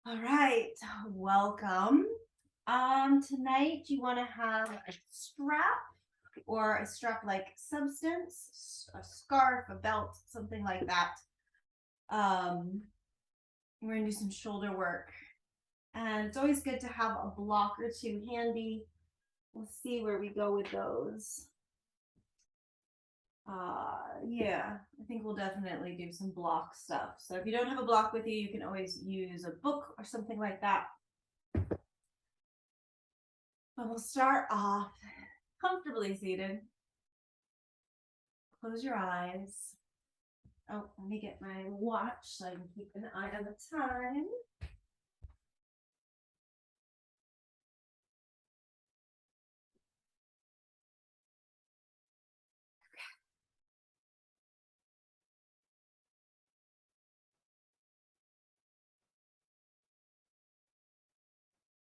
All right, welcome. Tonight you want to have a strap or a strap-like substance, a scarf, a belt, something like that. Um, we're gonna do some shoulder work, and it's always good to have a block or two handy. We'll see where we go with those. Yeah, I think we'll definitely do some block stuff. So if you don't have a block with you, you can always use a book or something like that. But we'll start off comfortably seated. Close your eyes. Oh, let me get my watch so I can keep an eye on the time.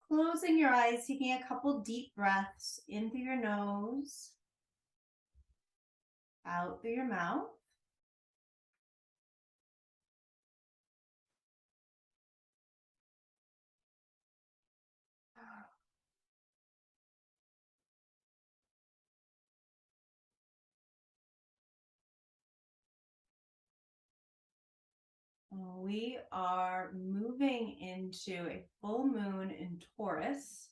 Closing your eyes, taking a couple deep breaths in through your nose, out through your mouth. We are moving into a full moon in Taurus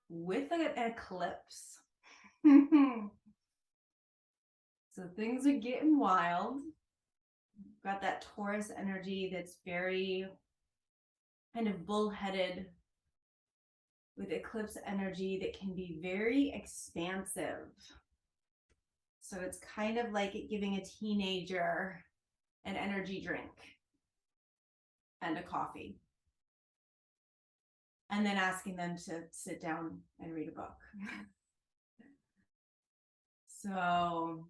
with an eclipse. So things are getting wild. Got that Taurus energy that's very kind of bullheaded, with eclipse energy that can be very expansive. So it's kind of like giving a teenager an energy drink and a coffee, and then asking them to sit down and read a book. So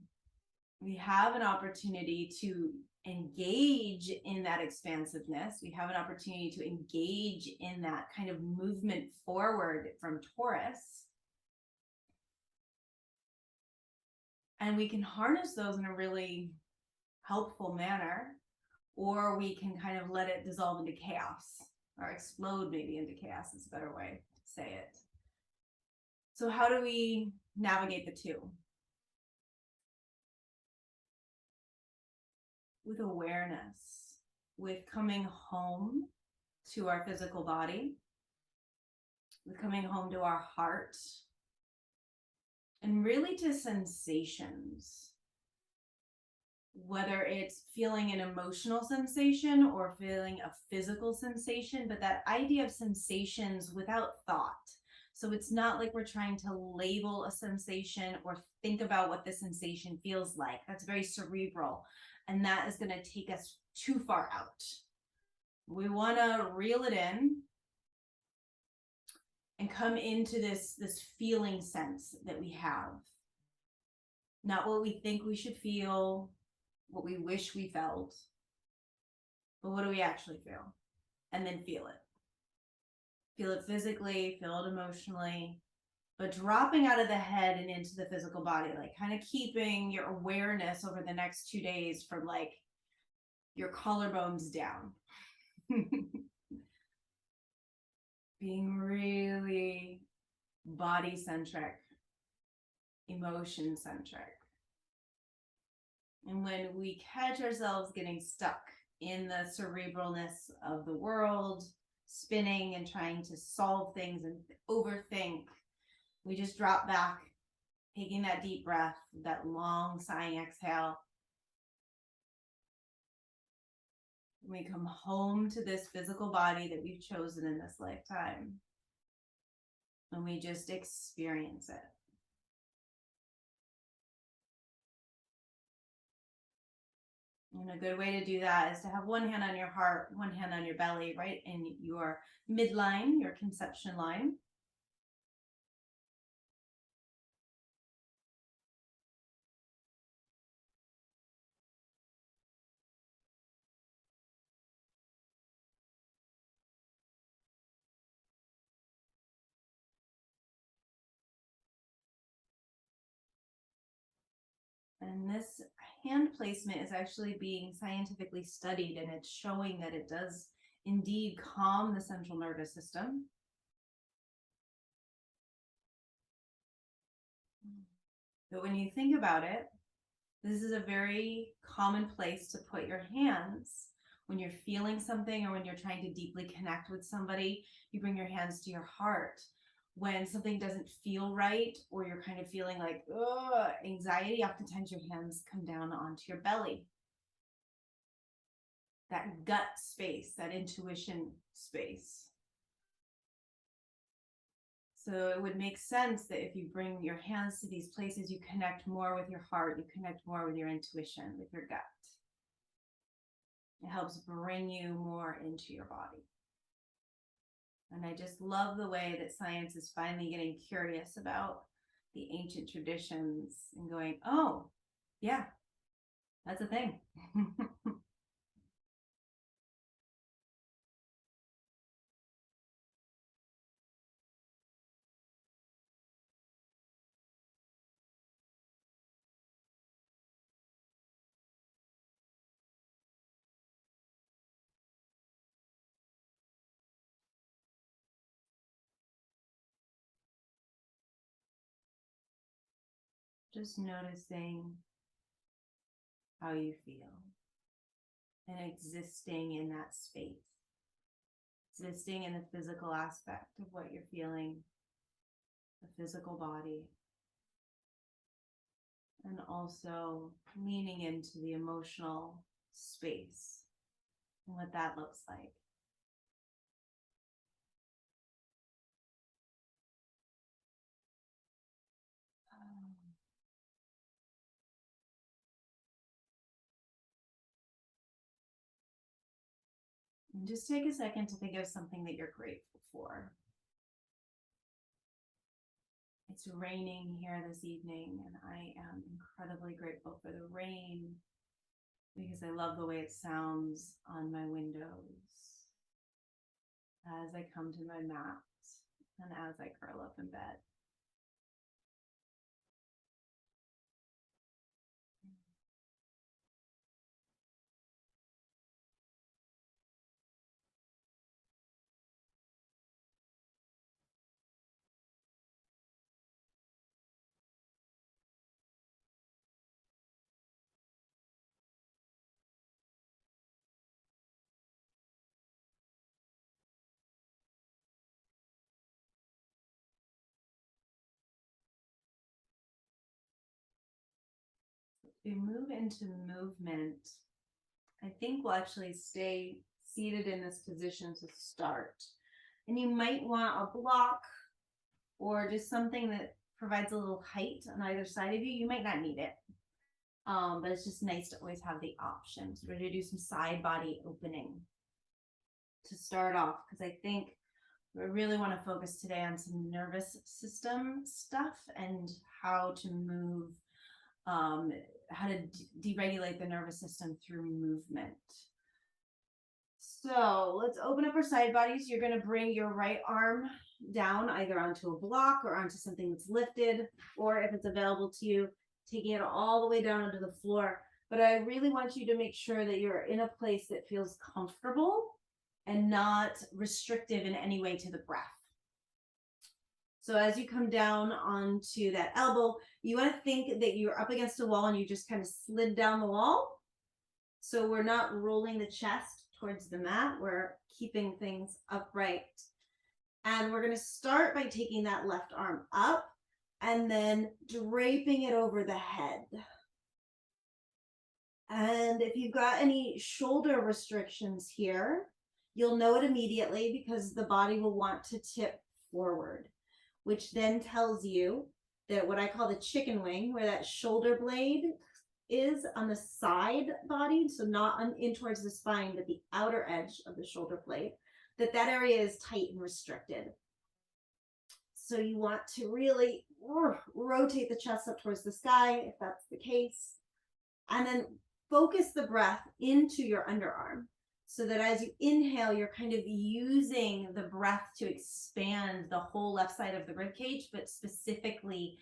we have an opportunity to engage in that expansiveness. We have an opportunity to engage in that kind of movement forward from Taurus. And we can harness those in a really helpful manner, or we can kind of let it dissolve into chaos, or explode maybe into chaos is a better way to say it. So how do we navigate the two? With awareness, with coming home to our physical body, with coming home to our heart, and really to sensations. Whether it's feeling an emotional sensation or feeling a physical sensation, but that idea of sensations without thought. So it's not like we're trying to label a sensation or think about what the sensation feels like. That's very cerebral, and that is going to take us too far out. We want to reel it in and come into this feeling sense that we have. Not what we think we should feel, what we wish we felt, but what do we actually feel? And then feel it. Feel it physically, feel it emotionally, but dropping out of the head and into the physical body, like kind of keeping your awareness over the next 2 days from like your collarbones down. Being really body centric, emotion centric. And when we catch ourselves getting stuck in the cerebralness of the world, spinning and trying to solve things and overthink, we just drop back, taking that deep breath, that long sighing exhale. We come home to this physical body that we've chosen in this lifetime, and we just experience it. And a good way to do that is to have one hand on your heart, one hand on your belly, right in your midline, your conception line. And this hand placement is actually being scientifically studied, and it's showing that it does indeed calm the central nervous system. But when you think about it, this is a very common place to put your hands when you're feeling something or when you're trying to deeply connect with somebody. You bring your hands to your heart. When something doesn't feel right, or you're kind of feeling like anxiety, oftentimes your hands come down onto your belly. That gut space, that intuition space. So it would make sense that if you bring your hands to these places, you connect more with your heart, you connect more with your intuition, with your gut. It helps bring you more into your body. And I just love the way that science is finally getting curious about the ancient traditions and going, oh, yeah, that's a thing. Just noticing how you feel and existing in that space, existing in the physical aspect of what you're feeling, the physical body, and also leaning into the emotional space and what that looks like. And just take a second to think of something that you're grateful for. It's raining here this evening, and I am incredibly grateful for the rain because I love the way it sounds on my windows as I come to my mat and as I curl up in bed. We move into movement. I think we'll actually stay seated in this position to start. And you might want a block or just something that provides a little height on either side of you. You might not need it, but it's just nice to always have the option. So we're going to do some side body opening to start off, because I think we really want to focus today on some nervous system stuff and how to move, how to deregulate the nervous system through movement. So let's open up our side bodies. You're going to bring your right arm down either onto a block or onto something that's lifted, or if it's available to you, taking it all the way down onto the floor. But I really want you to make sure that you're in a place that feels comfortable and not restrictive in any way to the breath. So as you come down onto that elbow, you want to think that you're up against a wall and you just kind of slid down the wall. So we're not rolling the chest towards the mat, we're keeping things upright. And we're going to start by taking that left arm up and then draping it over the head. And if you've got any shoulder restrictions here, you'll know it immediately because the body will want to tip forward, which then tells you that what I call the chicken wing, where that shoulder blade is on the side body, so not in towards the spine, but the outer edge of the shoulder blade, that area is tight and restricted. So you want to really rotate the chest up towards the sky, if that's the case, and then focus the breath into your underarm, so that as you inhale, you're kind of using the breath to expand the whole left side of the rib cage, but specifically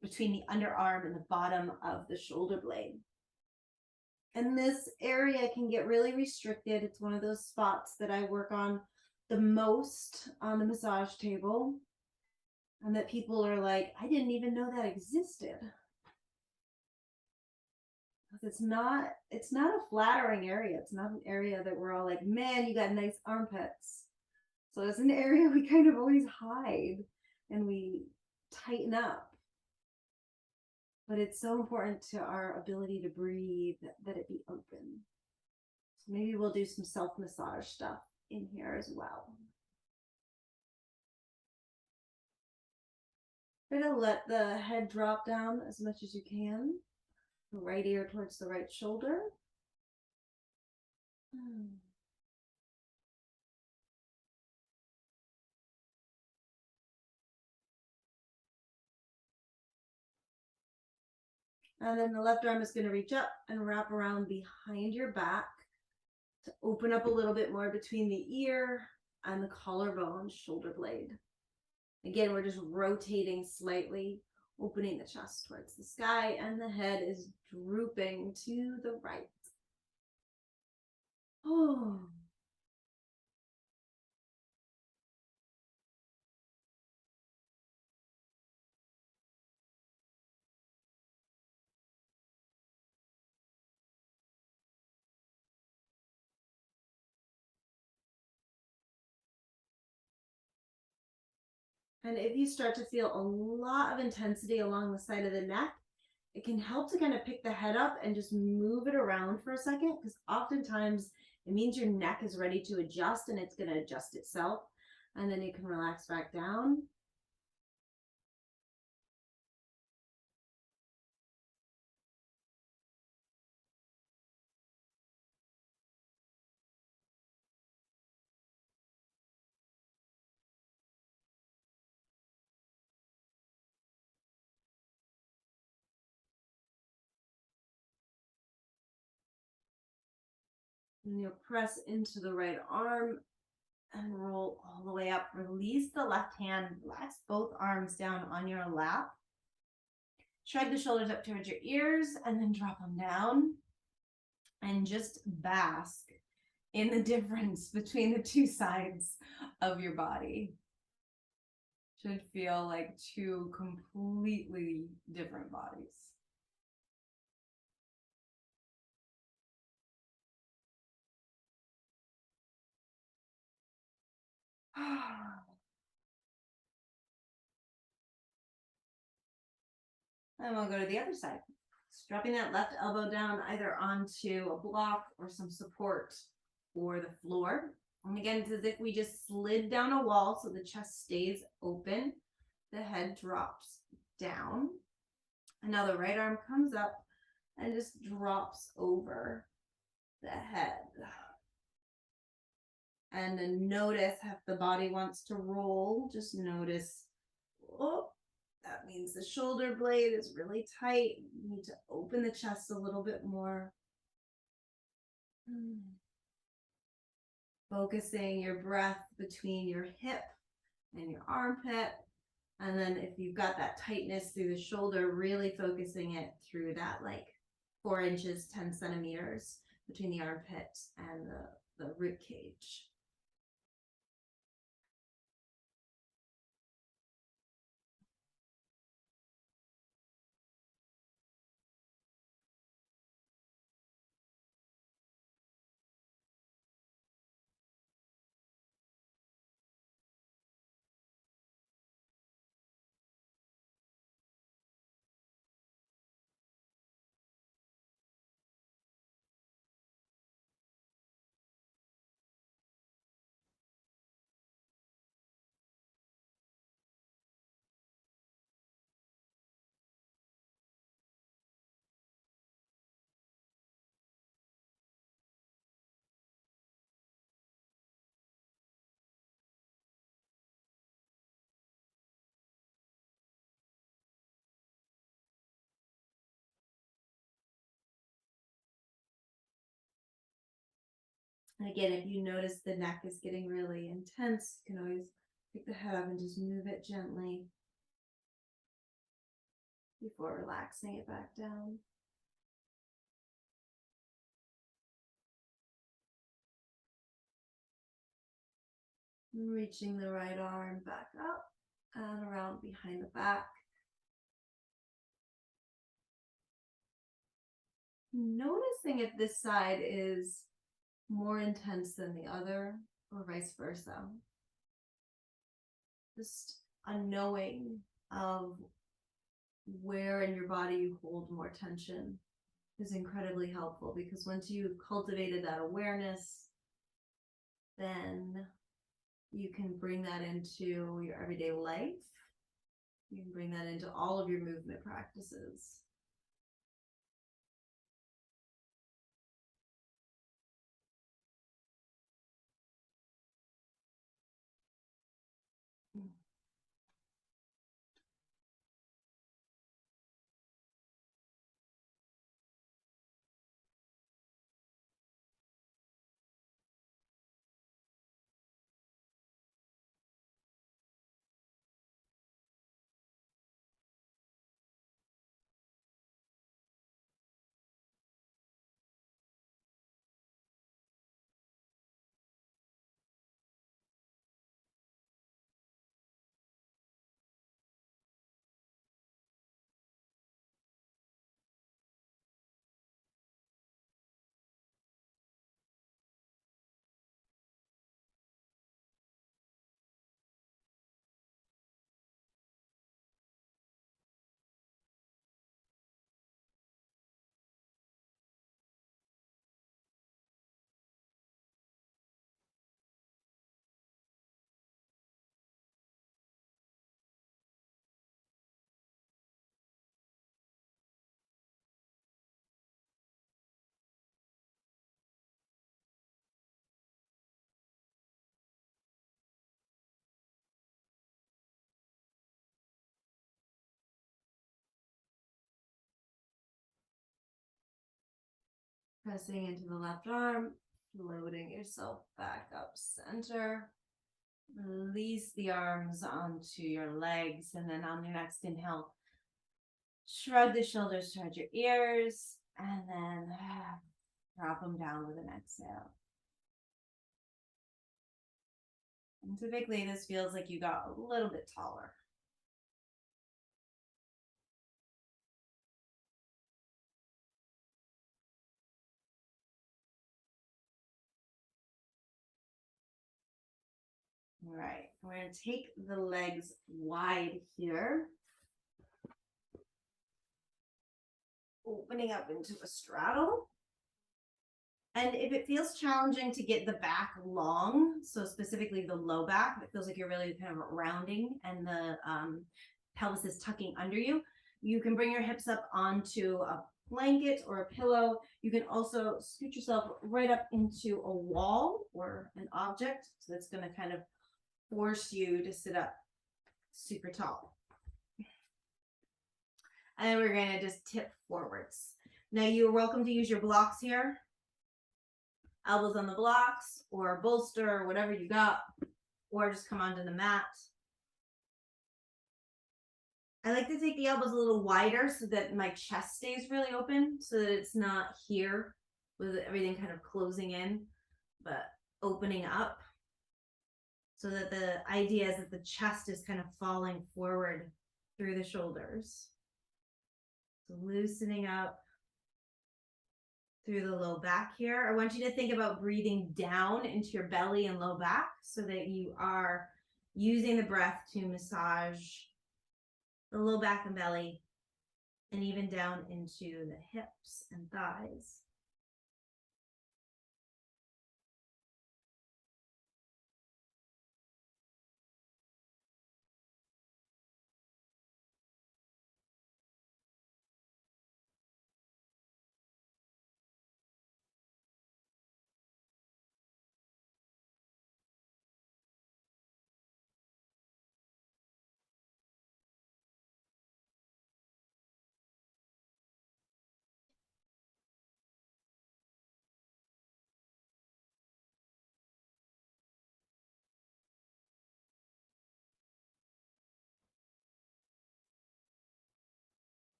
between the underarm and the bottom of the shoulder blade. And this area can get really restricted. It's one of those spots that I work on the most on the massage table, and that people are like, I didn't even know that existed. It's not a flattering area. It's not an area that we're all like, man, you got nice armpits. So it's an area we kind of always hide and we tighten up. But it's so important to our ability to breathe that it be open. So maybe we'll do some self massage stuff in here as well. Try to let the head drop down as much as you can. The right ear towards the right shoulder. And then the left arm is going to reach up and wrap around behind your back to open up a little bit more between the ear and the collarbone, shoulder blade. Again, we're just rotating slightly, opening the chest towards the sky, and the head is drooping to the right. Oh. And if you start to feel a lot of intensity along the side of the neck, it can help to kind of pick the head up and just move it around for a second, because oftentimes it means your neck is ready to adjust and it's going to adjust itself. And then you can relax back down. And you'll press into the right arm and roll all the way up. Release the left hand. Relax both arms down on your lap. Shrug the shoulders up towards your ears and then drop them down. And just bask in the difference between the two sides of your body. Should feel like two completely different bodies. And we'll go to the other side. Just dropping that left elbow down either onto a block or some support or the floor. And again, it's as if we just slid down a wall so the chest stays open. The head drops down. And now the right arm comes up and just drops over the head. And then notice if the body wants to roll, just notice, oh, that means the shoulder blade is really tight. You need to open the chest a little bit more. Focusing your breath between your hip and your armpit. And then if you've got that tightness through the shoulder, really focusing it through that like 4 inches, 10 centimeters between the armpit and the rib cage. And again, if you notice the neck is getting really intense, you can always pick the head up and just move it gently before relaxing it back down. Reaching the right arm back up and around behind the back. Noticing if this side is more intense than the other or vice versa. Just a knowing of where in your body you hold more tension is incredibly helpful, because once you've cultivated that awareness, then you can bring that into your everyday life. You can bring that into all of your movement practices. Pressing into the left arm, floating yourself back up center. Release the arms onto your legs, and then on your next inhale, shrug the shoulders towards your ears, and then drop them down with an exhale. And typically this feels like you got a little bit taller. All right, we're going to take the legs wide here, opening up into a straddle. And if it feels challenging to get the back long, so specifically the low back, it feels like you're really kind of rounding and the pelvis is tucking under you, you can bring your hips up onto a blanket or a pillow. You can also scoot yourself right up into a wall or an object. So that's going to kind of force you to sit up super tall. And then we're going to just tip forwards. Now you're welcome to use your blocks here. Elbows on the blocks or a bolster or whatever you got, or just come onto the mat. I like to take the elbows a little wider so that my chest stays really open, so that it's not here with everything kind of closing in, but opening up, so that the idea is that the chest is kind of falling forward through the shoulders. So loosening up through the low back here. I want you to think about breathing down into your belly and low back so that you are using the breath to massage the low back and belly, and even down into the hips and thighs.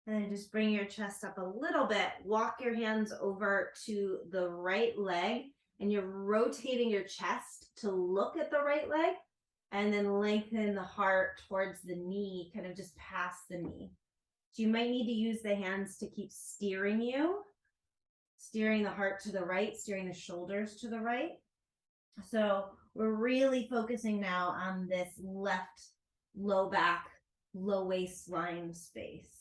And then just bring your chest up a little bit. Walk your hands over to the right leg, and you're rotating your chest to look at the right leg, and then lengthen the heart towards the knee, kind of just past the knee. So you might need to use the hands to keep steering you, steering the heart to the right, steering the shoulders to the right. So we're really focusing now on this left low back, low waistline space.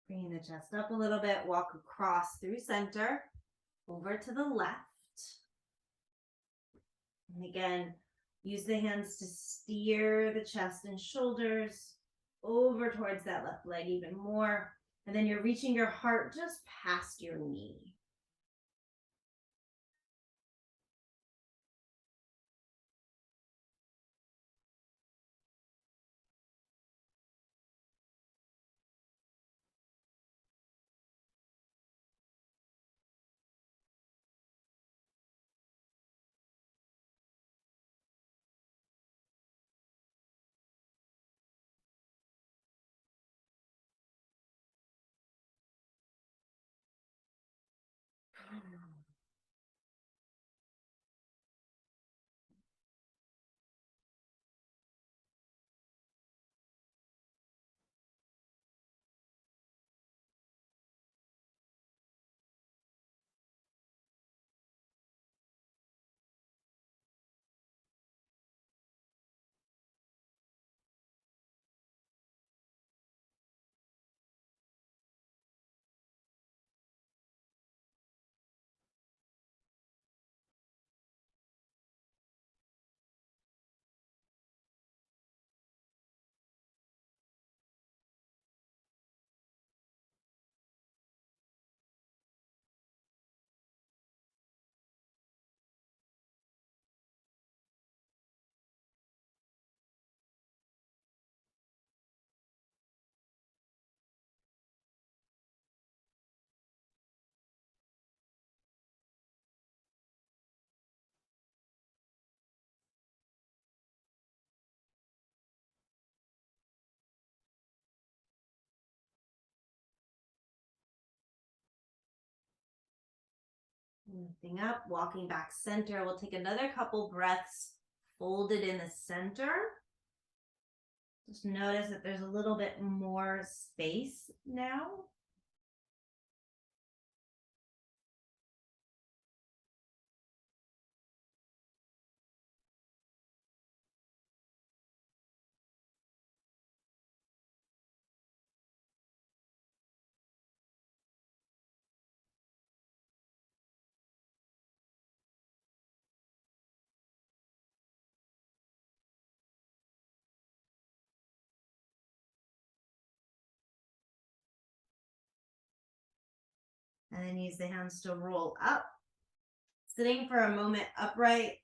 Bringing the chest up a little bit, walk across through center, over to the left. And again, use the hands to steer the chest and shoulders over towards that left leg even more. And then you're reaching your heart just past your knee. Lifting up, walking back center. We'll take another couple breaths folded in the center. Just notice that there's a little bit more space now. And then use the hands to roll up. Sitting for a moment upright,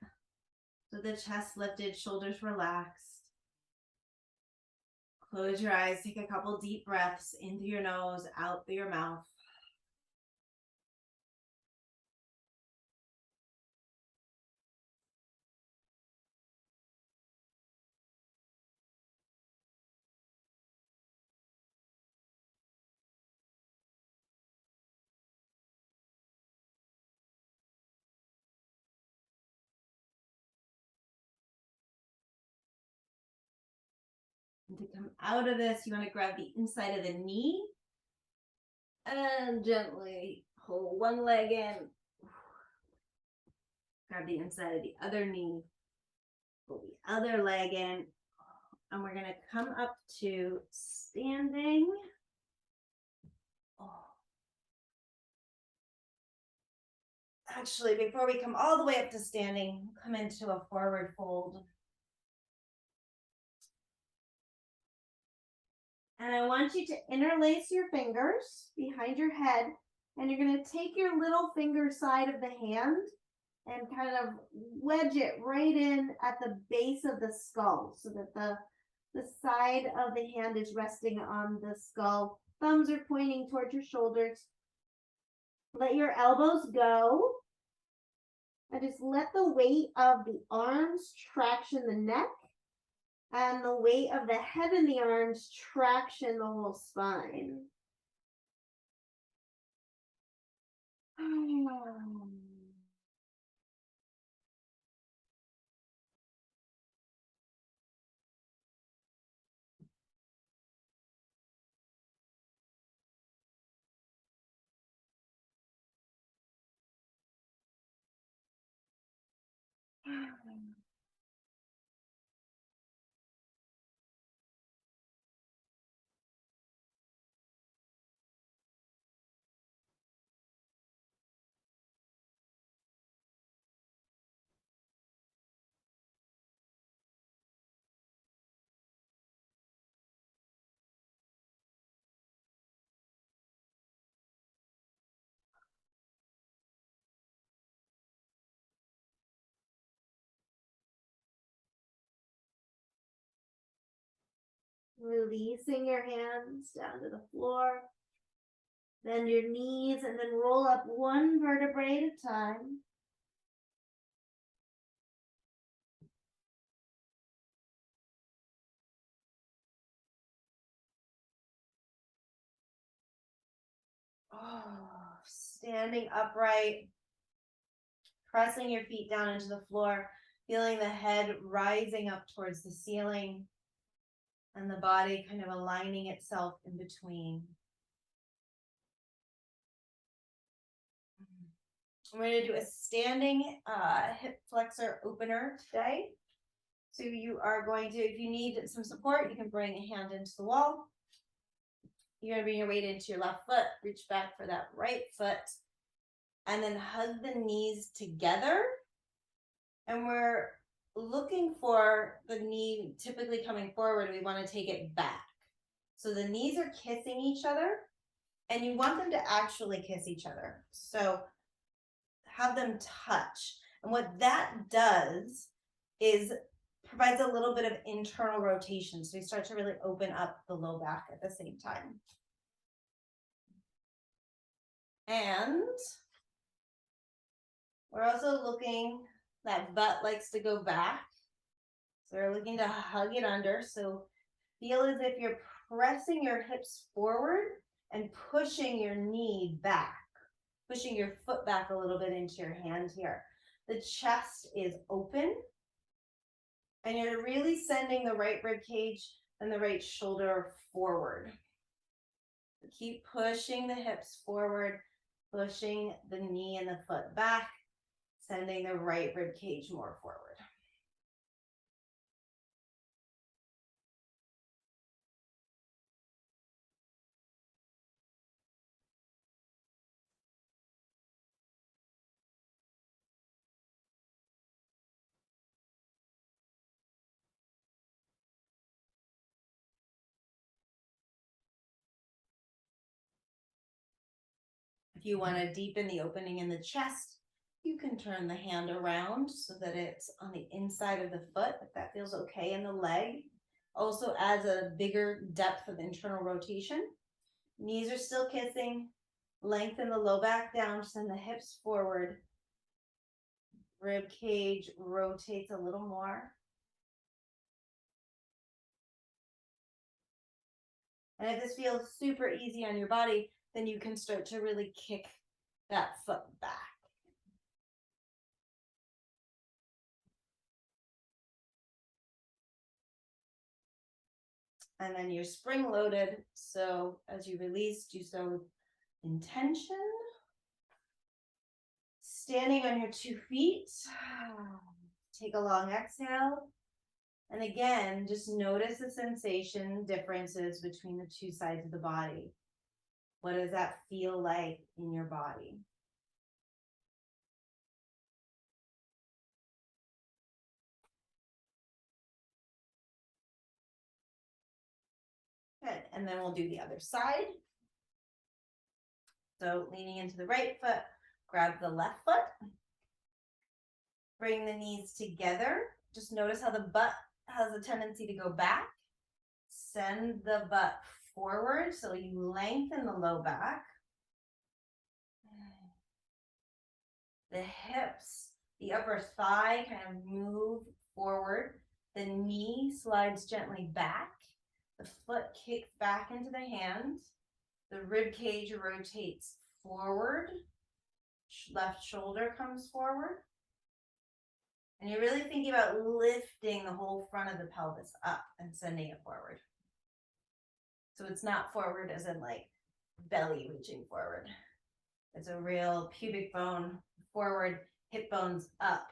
so the chest lifted, shoulders relaxed. Close your eyes, take a couple deep breaths in through your nose, out through your mouth. And to come out of this, you want to grab the inside of the knee and gently pull one leg in. Grab the inside of the other knee, pull the other leg in, and we're going to come up to standing. Actually, before we come all the way up to standing, come into a forward fold. And I want you to interlace your fingers behind your head, and you're going to take your little finger side of the hand and kind of wedge it right in at the base of the skull so that the side of the hand is resting on the skull. Thumbs are pointing towards your shoulders. Let your elbows go. And just let the weight of the arms traction the neck, and the weight of the head and the arms traction the whole spine. Releasing your hands down to the floor. Bend your knees and then roll up one vertebrae at a time. Standing upright, pressing your feet down into the floor, feeling the head rising up towards the ceiling and the body kind of aligning itself in between. We're going to do a standing hip flexor opener today. So you are going to, if you need some support, you can bring a hand into the wall. You're going to bring your weight into your left foot, reach back for that right foot, and then hug the knees together. And we're looking for the knee typically coming forward. We want to take it back. So the knees are kissing each other, and you want them to actually kiss each other. So have them touch. And what that does is provides a little bit of internal rotation. So we start to really open up the low back at the same time. And we're also looking, that butt likes to go back. So we're looking to hug it under. So feel as if you're pressing your hips forward and pushing your knee back, pushing your foot back a little bit into your hand here. The chest is open, and you're really sending the right rib cage and the right shoulder forward. Keep pushing the hips forward, pushing the knee and the foot back, sending the right rib cage more forward. If you want to deepen the opening in the chest, you can turn the hand around so that it's on the inside of the foot, if that feels okay, in the leg. Also adds a bigger depth of internal rotation. Knees are still kissing. Lengthen the low back down, send the hips forward. Rib cage rotates a little more. And if this feels super easy on your body, then you can start to really kick that foot back. And then you're spring loaded. So as you release, do so with intention. Standing on your 2 feet. Take a long exhale. And again, just notice the sensation differences between the two sides of the body. What does that feel like in your body? Good. And then we'll do the other side. So leaning into the right foot, grab the left foot. Bring the knees together. Just notice how the butt has a tendency to go back. Send the butt forward so you lengthen the low back. The hips, the upper thigh kind of move forward. The knee slides gently back. The foot kicks back into the hand. The rib cage rotates forward. Left shoulder comes forward. And you're really thinking about lifting the whole front of the pelvis up and sending it forward. So it's not forward as in like belly reaching forward. It's a real pubic bone forward, hip bones up,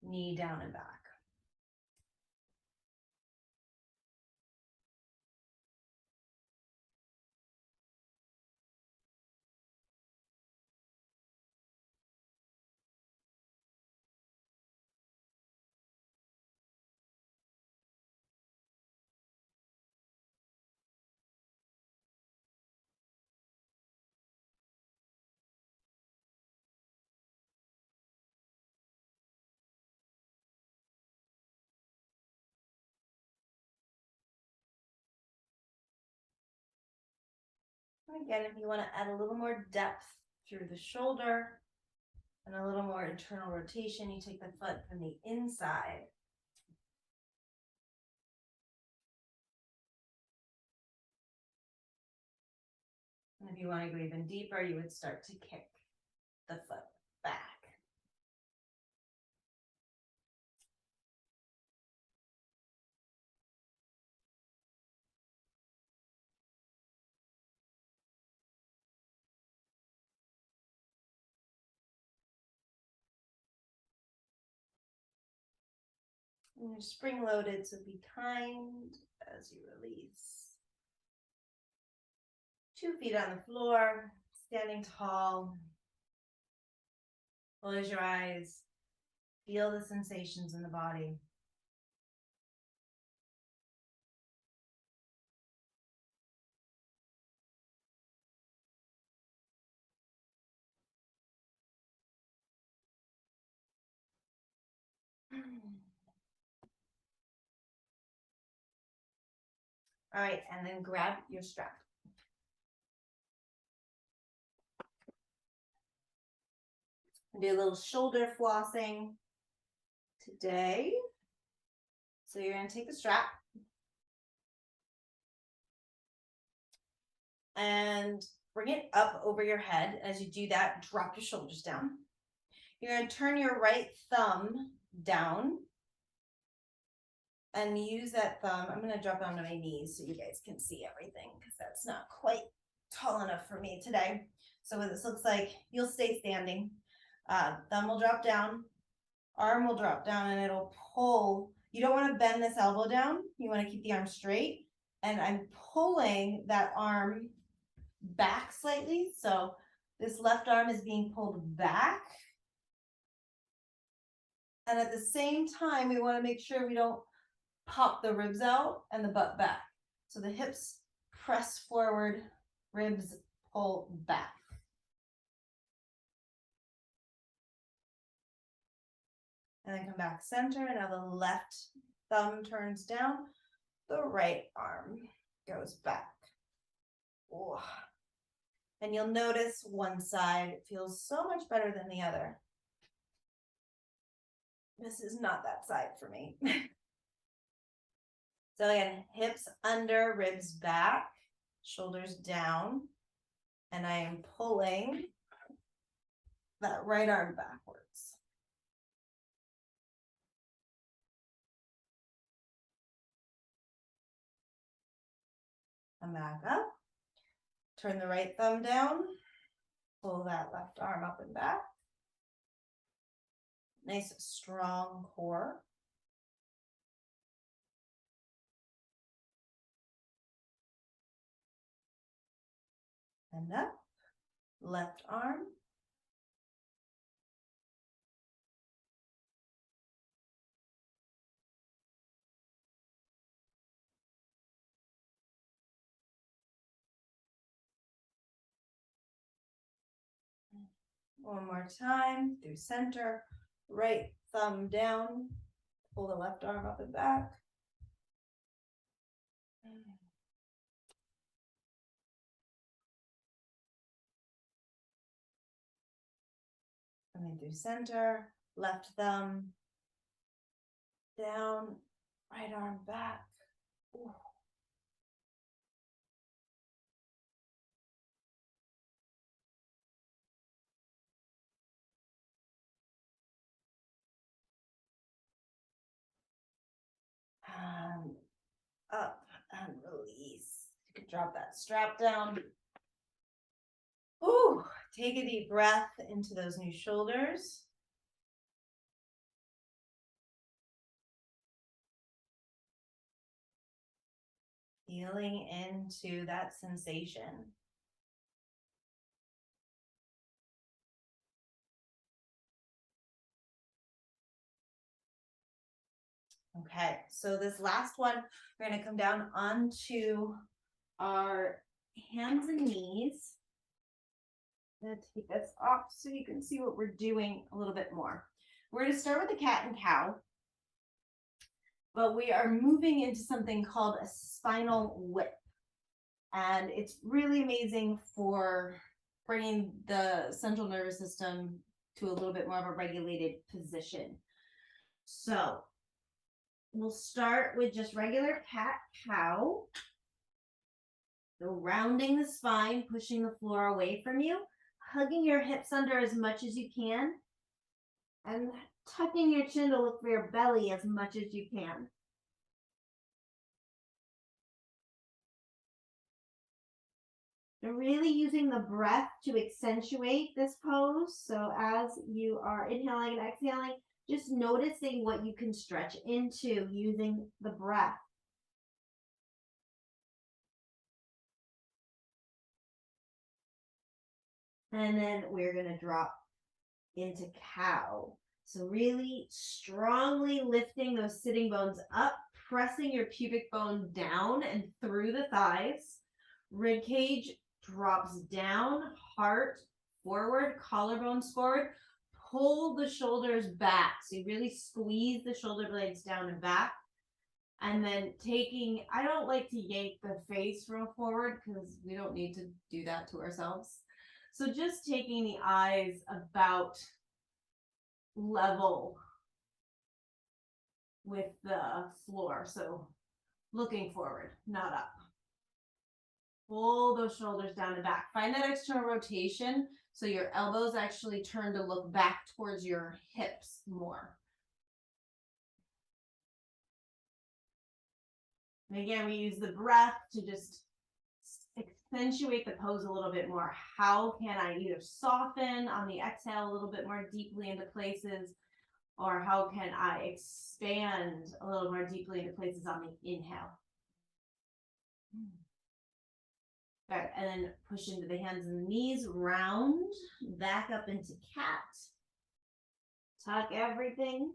knee down and back. Again, if you want to add a little more depth through the shoulder and a little more internal rotation, you take the foot from the inside. And if you want to go even deeper, you would start to kick the foot back. And you're spring loaded, so be kind as you release. 2 feet on the floor, standing tall. Close your eyes. Feel the sensations in the body. All right, and then grab your strap. Do a little shoulder flossing today. So you're going to take the strap and bring it up over your head. As you do that, drop your shoulders down. You're going to turn your right thumb down and use that thumb. I'm going to drop onto my knees so you guys can see everything because that's not quite tall enough for me today. So what this looks like, you'll stay standing. Thumb will drop down, arm will drop down, and it'll pull. You don't want to bend this elbow down. You want to keep the arm straight. And I'm pulling that arm back slightly. So this left arm is being pulled back. And at the same time, we want to make sure we don't pop the ribs out and the butt back. So the hips press forward, ribs pull back. And then come back center. Now the left thumb turns down. The right arm goes back. Oh. And you'll notice one side feels so much better than the other. This is not that side for me. So again, hips under, ribs back, shoulders down. And I am pulling that right arm backwards. Come back up. Turn the right thumb down. Pull that left arm up and back. Nice strong core. And up. Left arm. One more time through center. Right thumb down. Pull the left arm up and back. Coming through center. Left thumb down. Right arm back. Ooh. And up and release. You can drop that strap down. Ooh, take a deep breath into those new shoulders. Feeling into that sensation. Okay, so this last one, we're going to come down onto our hands and knees. I'm going to take this off so you can see what we're doing a little bit more. We're going to start with the cat and cow, but we are moving into something called a spinal whip. And it's really amazing for bringing the central nervous system to a little bit more of a regulated position. So we'll start with just regular cat cow. So rounding the spine, pushing the floor away from you, hugging your hips under as much as you can, and tucking your chin to look for your belly as much as you can. You're really using the breath to accentuate this pose. So as you are inhaling and exhaling, just noticing what you can stretch into using the breath. And then we're going to drop into cow. So really strongly lifting those sitting bones up, pressing your pubic bone down and through the thighs. Rib cage drops down, heart forward, collarbones forward. Pull the shoulders back. So you really squeeze the shoulder blades down and back. And then taking, I don't like to yank the face real forward because we don't need to do that to ourselves. So just taking the eyes about level with the floor. So looking forward, not up. Pull those shoulders down and back. Find that external rotation so your elbows actually turn to look back towards your hips more. And again, we use the breath to just accentuate the pose a little bit more. How can I either soften on the exhale a little bit more deeply into places, or how can I expand a little more deeply into places on the inhale? Good. And then push into the hands and knees, round, back up into cat. Tuck everything.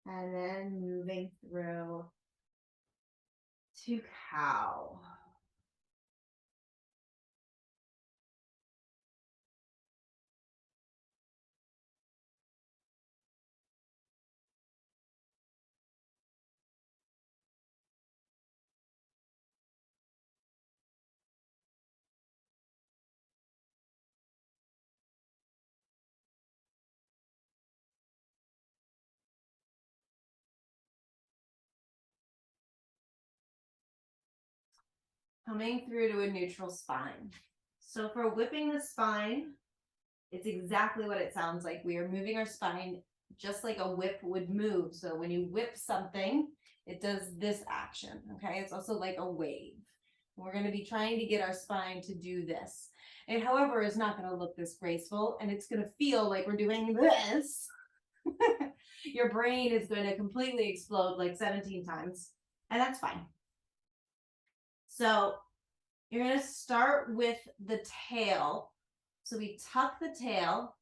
And then moving through to cow. coming through to a neutral spine. So for whipping the spine, it's exactly what it sounds like. We are moving our spine just like a whip would move. So when you whip something, it does this action, okay? It's also like a wave. We're going to be trying to get our spine to do this. It, however, is not going to look this graceful, and it's going to feel like we're doing this. Your brain is going to completely explode like 17 times, and that's fine. So you're going to start with the tail. So we tuck the tail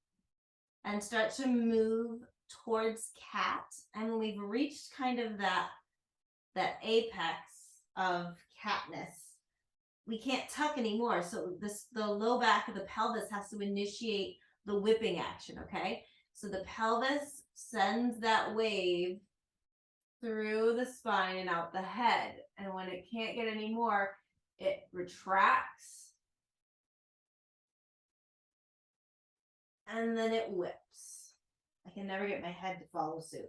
and start to move towards cat. And when we've reached kind of that apex of catness, we can't tuck anymore. So the low back of the pelvis has to initiate the whipping action, okay? So the pelvis sends that wave through the spine and out the head. And when it can't get any more, it retracts and then it whips. I can never get my head to follow suit.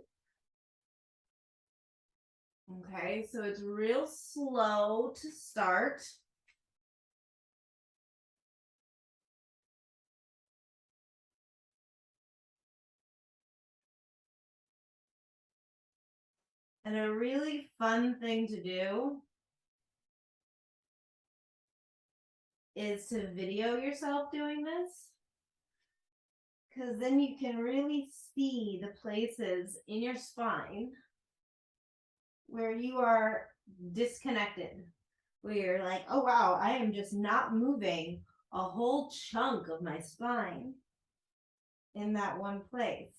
Okay, so it's real slow to start. And a really fun thing to do is to video yourself doing this, because then you can really see the places in your spine where you are disconnected, where you're like, oh wow, I am just not moving a whole chunk of my spine in that one place.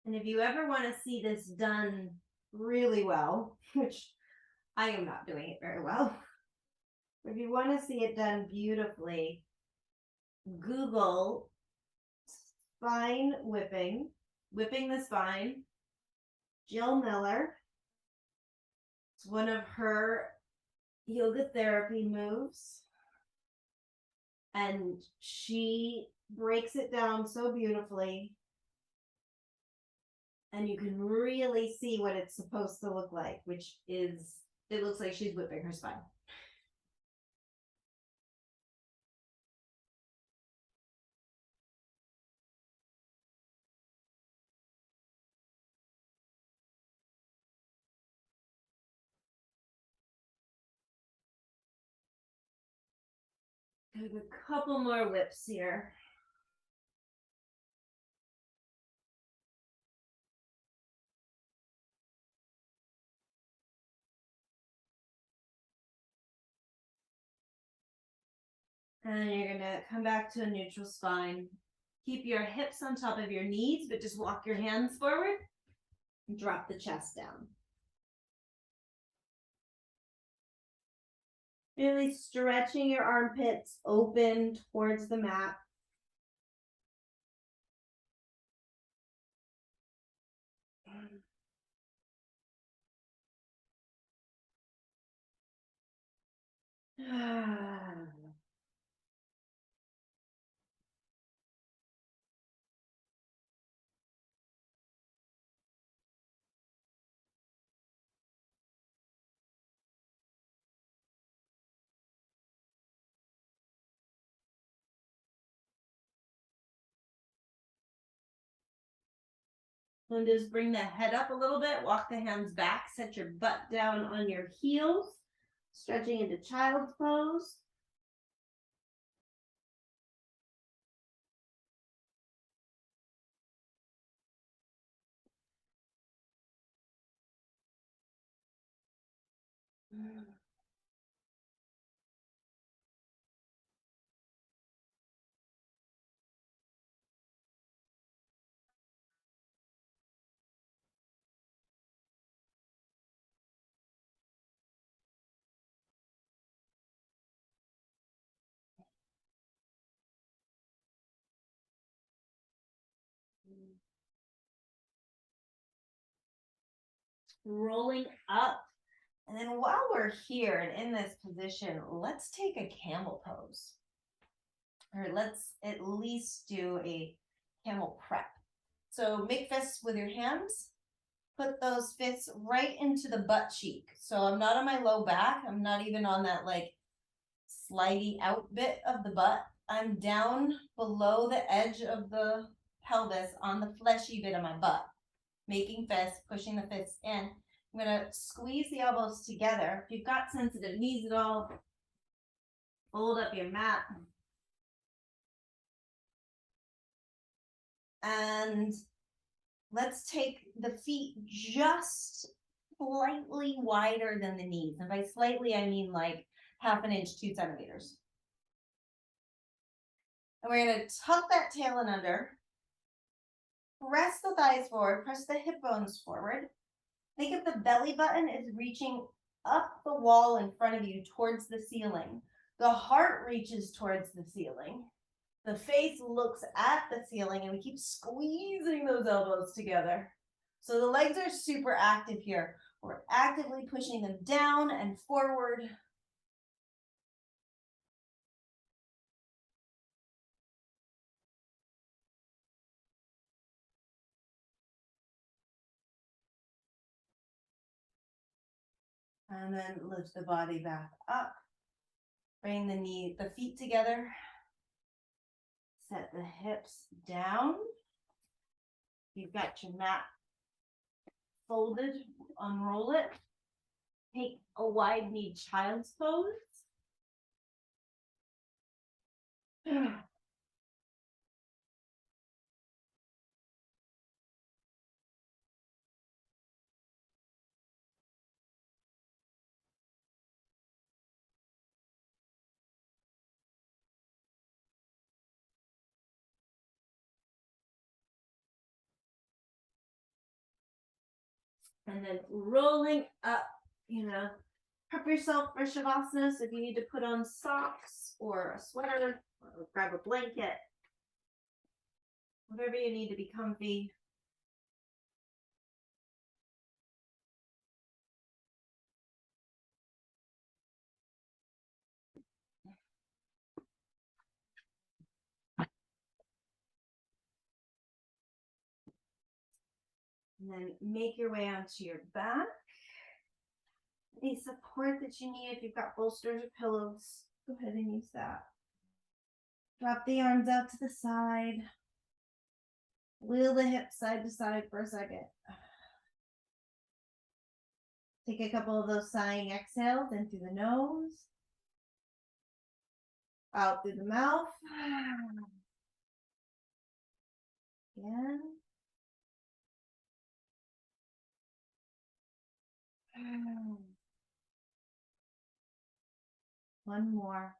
And if you ever want to see this done really well, which I am not doing it very well, if you want to see it done beautifully, Google spine whipping, whipping the spine, Jill Miller. It's one of her yoga therapy moves. And she breaks it down so beautifully. And you can really see what it's supposed to look like, which is, it looks like she's whipping her spine. There's a couple more whips here. And then you're gonna come back to a neutral spine. Keep your hips on top of your knees, but just walk your hands forward and drop the chest down. Really stretching your armpits open towards the mat. And just bring the head up a little bit, walk the hands back, set your butt down on your heels, stretching into child's pose. rolling up. And then while we're here and in this position, let's take a camel pose. Or let's at least do a camel prep. So make fists with your hands. Put those fists right into the butt cheek. So I'm not on my low back. I'm not even on that like slidey out bit of the butt. I'm down below the edge of the pelvis on the fleshy bit of my butt. Making fists, pushing the fists in. I'm going to squeeze the elbows together. If you've got sensitive knees at all, fold up your mat. And let's take the feet just slightly wider than the knees. And by slightly, I mean like half an inch, 2 centimeters. And we're going to tuck that tail in under. Press the thighs forward. Press the hip bones forward. Think if the belly button is reaching up the wall in front of you towards the ceiling. The heart reaches towards the ceiling. The face looks at the ceiling, and we keep squeezing those elbows together. So the legs are super active here. We're actively pushing them down and forward. And then lift the body back up. Bring the feet together. Set the hips down. You've got your mat folded, unroll it. Take a wide knee child's pose. And then rolling up, prep yourself for Shavasana. So if you need to put on socks or a sweater, or grab a blanket, whatever you need to be comfy. And then make your way onto your back. Any support that you need, if you've got bolsters or pillows, go ahead and use that. Drop the arms out to the side. Wheel the hips side to side for a second. Take a couple of those sighing exhales in through the nose, out through the mouth. Again. One more.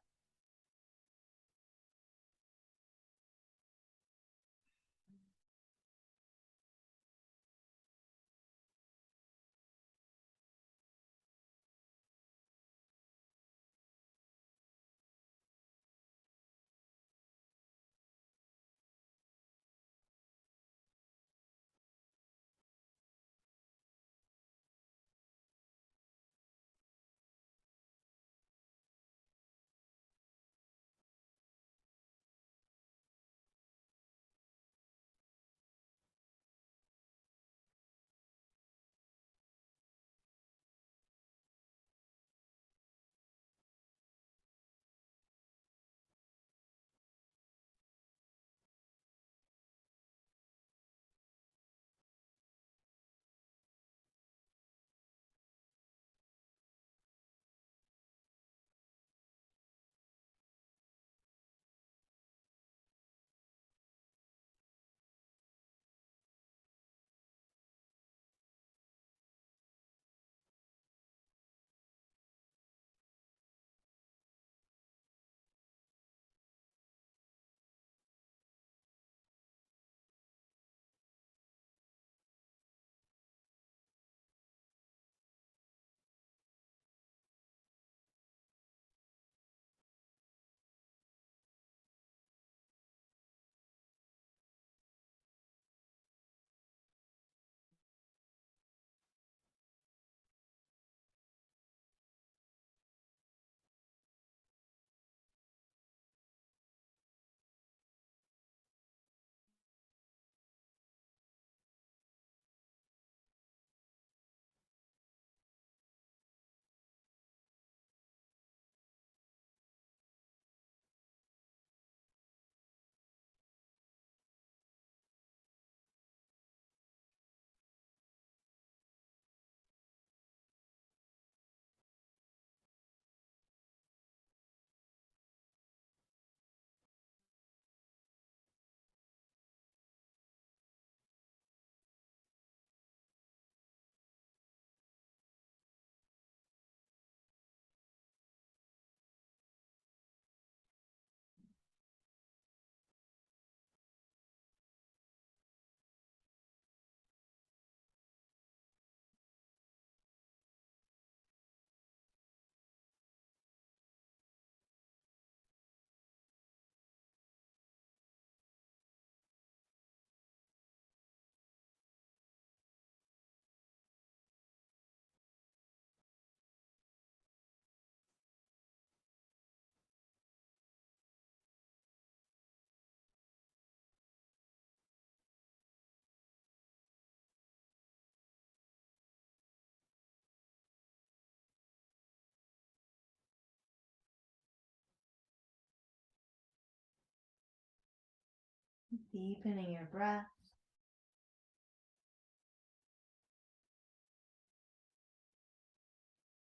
Deepening your breath.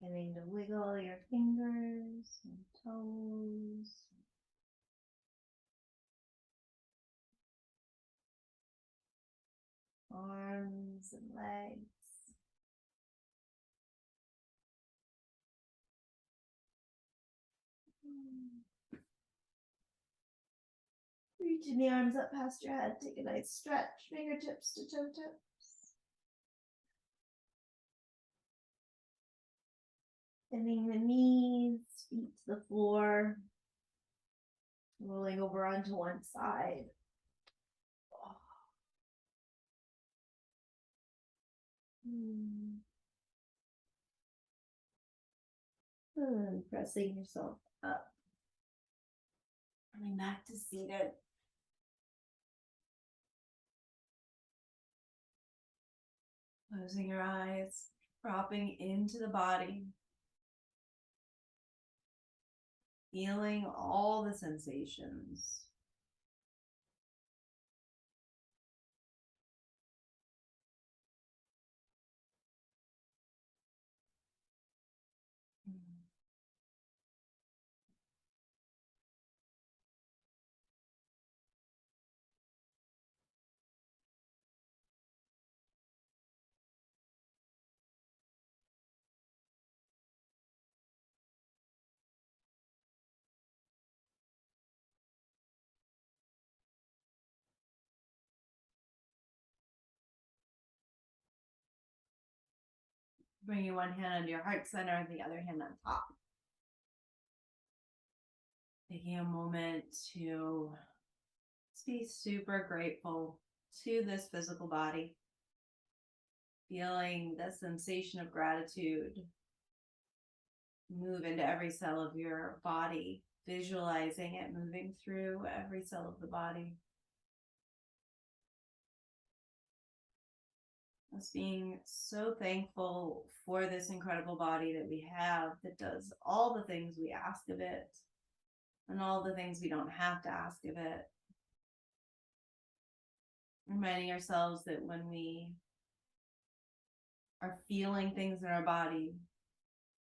Getting to wiggle your fingers and toes. Arms and legs. Reaching the arms up past your head. Take a nice stretch. Fingertips to toe tips. Bending the knees, feet to the floor. Rolling over onto one side. And pressing yourself up. Coming back to seated. Closing your eyes, dropping into the body. Feeling all the sensations. Bringing one hand under your heart center and the other hand on top. Taking a moment to be super grateful to this physical body. Feeling the sensation of gratitude move into every cell of your body. Visualizing it moving through every cell of the body. Us being so thankful for this incredible body that we have that does all the things we ask of it and all the things we don't have to ask of it. Reminding ourselves that when we are feeling things in our body,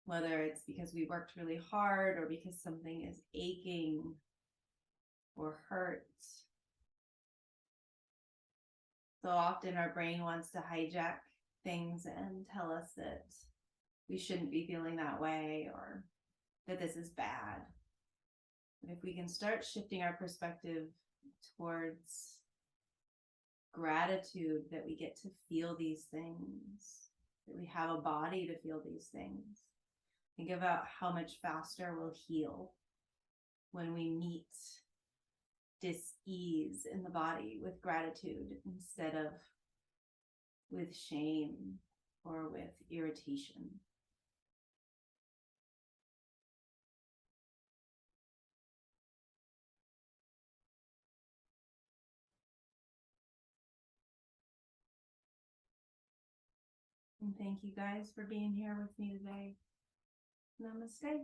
whether it's because we worked really hard or because something is aching or hurts, so often our brain wants to hijack things and tell us that we shouldn't be feeling that way or that this is bad. But if we can start shifting our perspective towards gratitude that we get to feel these things, that we have a body to feel these things, think about how much faster we'll heal when we meet dis-ease in the body with gratitude instead of with shame or with irritation. And thank you guys for being here with me today. Namaste.